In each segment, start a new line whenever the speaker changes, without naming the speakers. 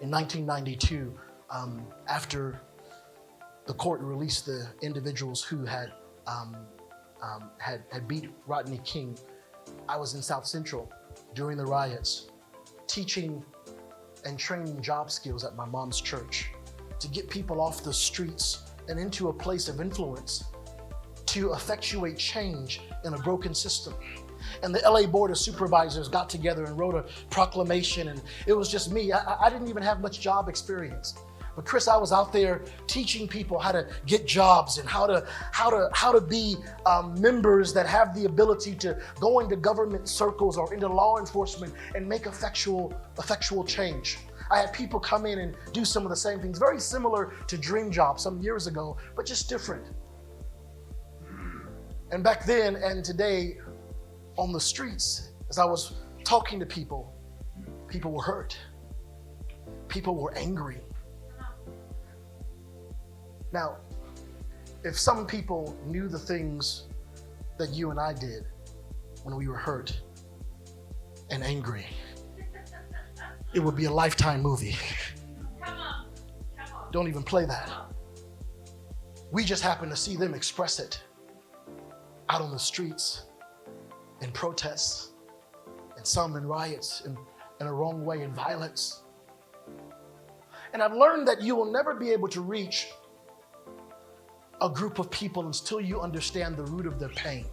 In 1992, after the court released the individuals who had beat Rodney King, I was in South Central during the riots, teaching and training job skills at my mom's church to get people off the streets and into a place of influence to effectuate change in a broken system. And the LA Board of Supervisors got together and wrote a proclamation, and it was just me. I didn't even have much job experience. But Chris, I was out there teaching people how to get jobs and how to be members that have the ability to go into government circles or into law enforcement and make effectual change. I had people come in and do some of the same things, very similar to Dream Job some years ago, but just different. And back then and today on the streets, as I was talking to people, people were hurt. People were angry. Now, if some people knew the things that you and I did when we were hurt and angry, it would be a Lifetime movie.
Come on.
Don't even play that. We just happen to see them express it out on the streets, in protests, and some in riots, in a wrong way, in violence. And I've learned that you will never be able to reach a group of people until you understand the root of their pain,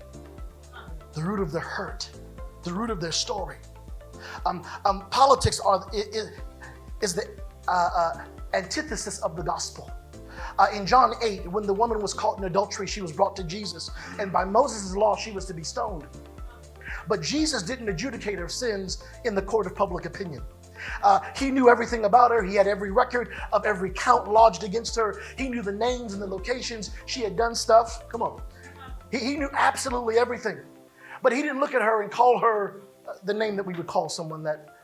the root of their hurt, the root of their story. Politics is the antithesis of the gospel. In John 8, when the woman was caught in adultery, she was brought to Jesus, and by Moses' law, she was to be stoned. But Jesus didn't adjudicate her sins in the court of public opinion. He knew everything about her. He had every record of every count lodged against her. He knew the names and the locations she had done stuff. Come on. He knew absolutely everything. But he didn't look at her and call her the name that we would call someone that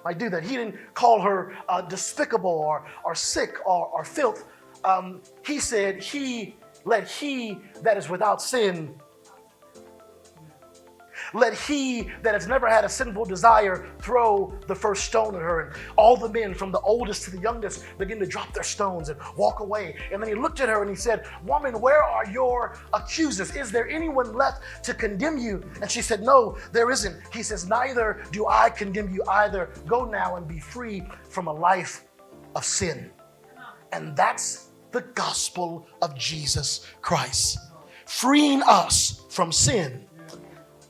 might do that. He didn't call her despicable or sick or filth. He said, let he that is without sin, let he that has never had a sinful desire throw the first stone at her. And all the men, from the oldest to the youngest, begin to drop their stones and walk away. And then he looked at her and he said, "Woman, where are your accusers? Is there anyone left to condemn you?" And she said, "No, there isn't." He says, "Neither do I condemn you either. Go now and be free from a life of sin." And that's the gospel of Jesus Christ, freeing us from sin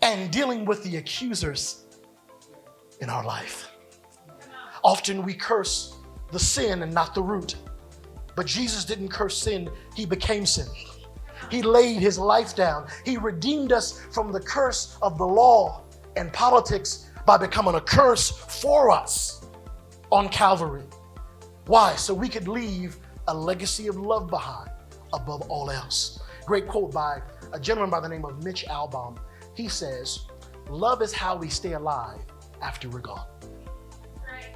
and dealing with the accusers in our life. Often we curse the sin and not the root. But Jesus didn't curse sin, he became sin. He laid his life down. He redeemed us from the curse of the law and politics by becoming a curse for us on Calvary. Why? So we could leave a legacy of love behind above all else. Great quote by a gentleman by the name of Mitch Albom. He says, "Love is how we stay alive after we're gone."
Right.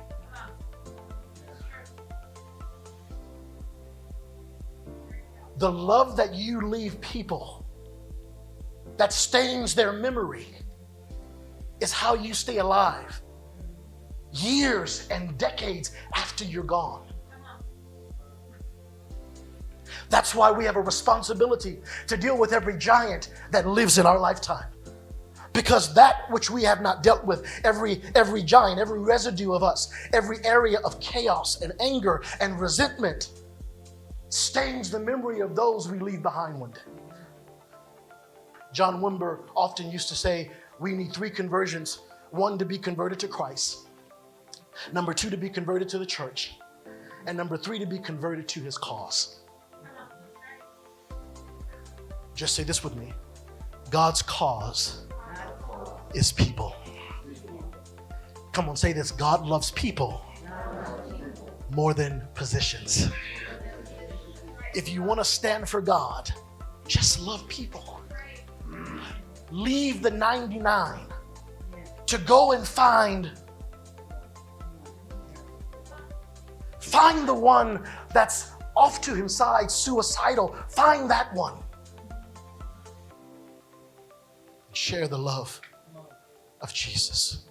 The love that you leave people, that stains their memory, is how you stay alive years and decades after you're gone. That's why we have a responsibility to deal with every giant that lives in our lifetime. Because that which we have not dealt with, every giant, every residue of us, every area of chaos and anger and resentment stains the memory of those we leave behind one day. John Wimber often used to say, we need 3 conversions. 1, to be converted to Christ. Number 2, to be converted to the church. And number 3, to be converted to his cause. Just say this with me. God's cause is people. Come on, say this. God loves people more than positions. If you want to stand for God, just love people. Leave the 99 to go and find the one that's off to his side, suicidal. Find that one. Share the love of Jesus.